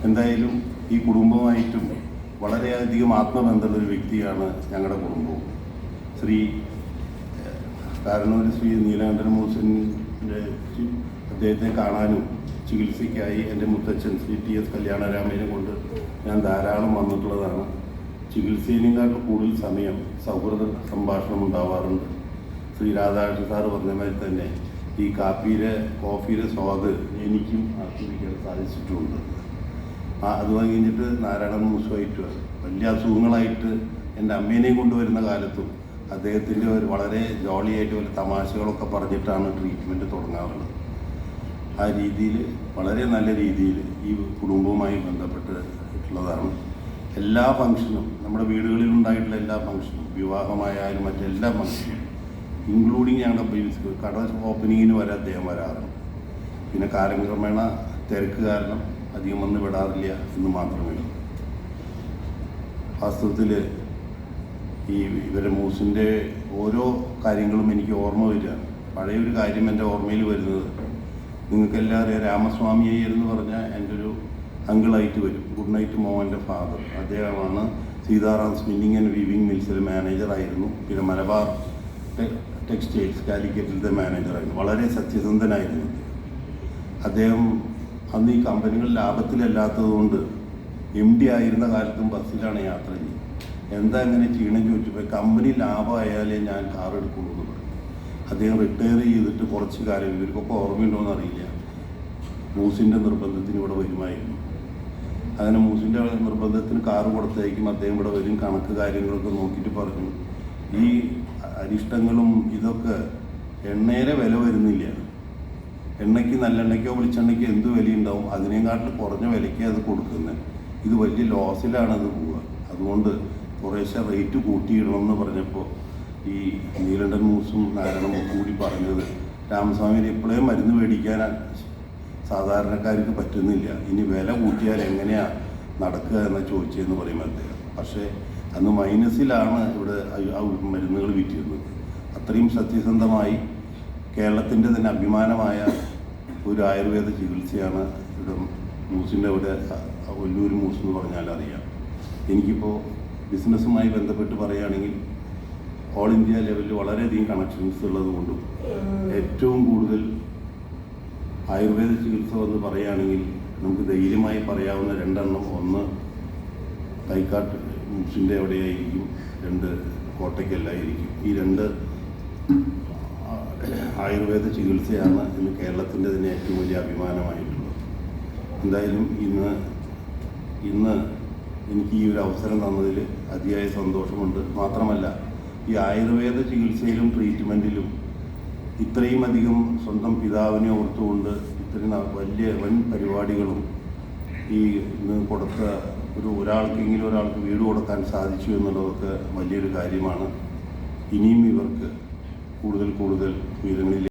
എന്തായാലും ഈ കുടുംബമായിട്ടും വളരെയധികം ആത്മബന്ധമുള്ളൊരു വ്യക്തിയാണ് ഞങ്ങളുടെ കുടുംബവും. കാരണവർ ശ്രീ നീലകണ്ഠൻ മൂസിൻ്റെ അദ്ദേഹത്തെ കാണാനും ചികിത്സയ്ക്കായി എൻ്റെ മുത്തച്ഛൻ ശ്രീ TS കല്യാണരാമനെ കൊണ്ട് ഞാൻ ധാരാളം വന്നിട്ടുള്ളതാണ്. ചികിത്സയിനേക്കാളും കൂടുതൽ സമയം സൗഹൃദ സംഭാഷണം ഉണ്ടാവാറുണ്ട്. ശ്രീ രാധാകൃഷ്ണൻ സാറ് പറഞ്ഞ മാതിരി തന്നെ ഈ കോഫിയുടെ സ്വാദ് എനിക്കും ആസ്വദിക്കാൻ സാധിച്ചിട്ടുണ്ട്. അത് കഴിഞ്ഞിട്ട് നാരായണൻ മൂസുമായിട്ട് വലിയ അസുഖങ്ങളായിട്ട് എൻ്റെ അമ്മേനെയും കൊണ്ടുവരുന്ന കാലത്തും അദ്ദേഹത്തിൻ്റെ ഒരു വളരെ ജോളിയായിട്ട് വലിയ തമാശകളൊക്കെ പറഞ്ഞിട്ടാണ് ട്രീറ്റ്മെൻറ്റ് തുടങ്ങാറുള്ളത്. ആ രീതിയിൽ വളരെ നല്ല രീതിയിൽ ഈ കുടുംബവുമായി ബന്ധപ്പെട്ടിട്ടുള്ളതാണ്. എല്ലാ ഫംഗ്ഷനും നമ്മുടെ വീടുകളിലുണ്ടായിട്ടുള്ള എല്ലാ ഫംഗ്ഷനും, വിവാഹമായാലും മറ്റെല്ലാ ഫംഗ്ഷനും ഇൻക്ലൂഡിങ് ഞങ്ങളുടെ കട ഓപ്പണിങ്ങിന് വരെ അദ്ദേഹം വരാറുണ്ട്. പിന്നെ കാലക്രമേണ തിരക്ക് കാരണം അധികം വന്ന് വിടാറില്ല എന്ന് മാത്രമേ ഉള്ളൂ. വാസ്തവത്തിൽ ഇവരെ മൂസിൻ്റെ ഓരോ കാര്യങ്ങളും എനിക്ക് ഓർമ്മ വരികയാണ്. പഴയൊരു കാര്യം എൻ്റെ ഓർമ്മയിൽ വരുന്നത്, നിങ്ങൾക്കെല്ലാം അറിയാം, രാമസ്വാമി അയ്യർ എന്ന് പറഞ്ഞാൽ എൻ്റെ ഒരു അങ്കിളായിട്ട് വരും. ഗുഡ് നൈറ്റ് മോഹൻ്റെ ഫാദർ. അദ്ദേഹമാണ് സീതാറാം സ്പിന്നിങ് ആൻഡ് വീവിങ് മിൽസിലെ മാനേജറായിരുന്നു. പിന്നെ മലബാർ ടെക്സ്റ്റൈൽസ് കാലിക്കറ്റിലത്തെ മാനേജറായിരുന്നു. വളരെ സത്യസന്ധനായിരുന്നു അദ്ദേഹം. അന്ന് ഈ കമ്പനികൾ ലാഭത്തിലല്ലാത്തത് കൊണ്ട് MD ആയിരുന്ന കാലത്തും ബസ്സിലാണ് യാത്ര ചെയ്യുന്നത്. എന്താ ഇങ്ങനെ ചെയ്യണം ചോദിച്ചപ്പോൾ കമ്പനി ലാഭമായാലേ ഞാൻ കാർ എടുക്കുള്ളൂ എന്ന് പറഞ്ഞു. അദ്ദേഹം റിട്ടയർ ചെയ്തിട്ട് കുറച്ച് കാലം, ഇവർക്കൊക്കെ ഓർമ്മയുണ്ടോയെന്ന് അറിയില്ല, മൂസിൻ്റെ നിർബന്ധത്തിന് ഇവിടെ വരുമായിരുന്നു. അങ്ങനെ മൂസിൻ്റെ നിർബന്ധത്തിന് കാറ് കൊടുത്തേക്കും അദ്ദേഹം ഇവിടെ വരും. കണക്ക് കാര്യങ്ങളൊക്കെ നോക്കിയിട്ട് പറഞ്ഞു, ഈ അരിഷ്ടങ്ങളും ഇതൊക്കെ എണ്ണയുടെ വില വരുന്നില്ല. എണ്ണയ്ക്ക്, നല്ലെണ്ണയ്ക്കോ വെളിച്ചെണ്ണയ്ക്കോ എന്ത് വിലയുണ്ടാവും, അതിനേക്കാട്ടിൽ കുറഞ്ഞ വിലയ്ക്ക് അത് കൊടുക്കുന്നത്. ഇത് വലിയ ലോസിലാണ് അത് പോവുക. അതുകൊണ്ട് കുറേശ്ശെ റേറ്റ് കൂട്ടിയിടണമെന്ന് പറഞ്ഞപ്പോൾ ഈ നീലകണ്ഠൻ മൂസും നാരായണനും കൂടി പറഞ്ഞത്, രാമസ്വാമിന് ഇപ്പോഴേ മരുന്ന് മേടിക്കാൻ സാധാരണക്കാർക്ക് പറ്റുന്നില്ല, ഇനി വില കൂട്ടിയാൽ എങ്ങനെയാണ് നടക്കുക എന്ന് ചോദിച്ചതെന്ന് പറയും അദ്ദേഹം. പക്ഷേ അന്ന് മൈനസിലാണ് ഇവിടെ മരുന്നുകൾ വിറ്റിരുന്നത്. അത്രയും സത്യസന്ധമായി കേരളത്തിൻ്റെ തന്നെ അഭിമാനമായ ഒരു ആയുർവേദ ചികിത്സയാണ് ഇവിടെ മൂസിൻ്റെ ഇവിടെ ഒല്ലൂർ മൂസ് എന്ന് പറഞ്ഞാൽ അറിയാം. എനിക്കിപ്പോൾ ബിസിനസ്സുമായി ബന്ധപ്പെട്ട് പറയുകയാണെങ്കിൽ ഓൾ ഇന്ത്യ ലെവലിൽ വളരെയധികം കണക്ഷൻസ് ഉള്ളത് കൊണ്ടും ഏറ്റവും കൂടുതൽ ആയുർവേദ ചികിത്സ എന്ന് പറയുകയാണെങ്കിൽ നമുക്ക് ധൈര്യമായി പറയാവുന്ന രണ്ടെണ്ണം, ഒന്ന് തൈക്കാട്ട് മൂസിൻ്റെ എവിടെയായിരിക്കും, 2 കോട്ടയ്ക്കല്ലായിരിക്കും. ഈ 2 ആയുർവേദ ചികിത്സയാണ് ഇന്ന് കേരളത്തിൻ്റെ തന്നെ ഏറ്റവും വലിയ അഭിമാനമായിട്ടുള്ളത്. എന്തായാലും ഇന്ന് എനിക്ക് ഈ ഒരു അവസരം തന്നതിൽ അതിയായ സന്തോഷമുണ്ട്. മാത്രമല്ല, ഈ ആയുർവേദ ചികിത്സയിലും ട്രീറ്റ്മെൻറ്റിലും ഇത്രയും അധികം സ്വന്തം പിതാവിനെ ഓർത്തുകൊണ്ട് ഇത്രയും വൻ പരിപാടികളും ഈ ഇന്ന് കൊടുത്ത ഒരാൾക്കെങ്കിലും ഒരാൾക്ക് വീട് കൊടുക്കാൻ സാധിച്ചു എന്നുള്ളതൊക്കെ വലിയൊരു കാര്യമാണ്. ഇനിയും ഇവർക്ക് കൂടുതൽ ഉയരങ്ങളിൽ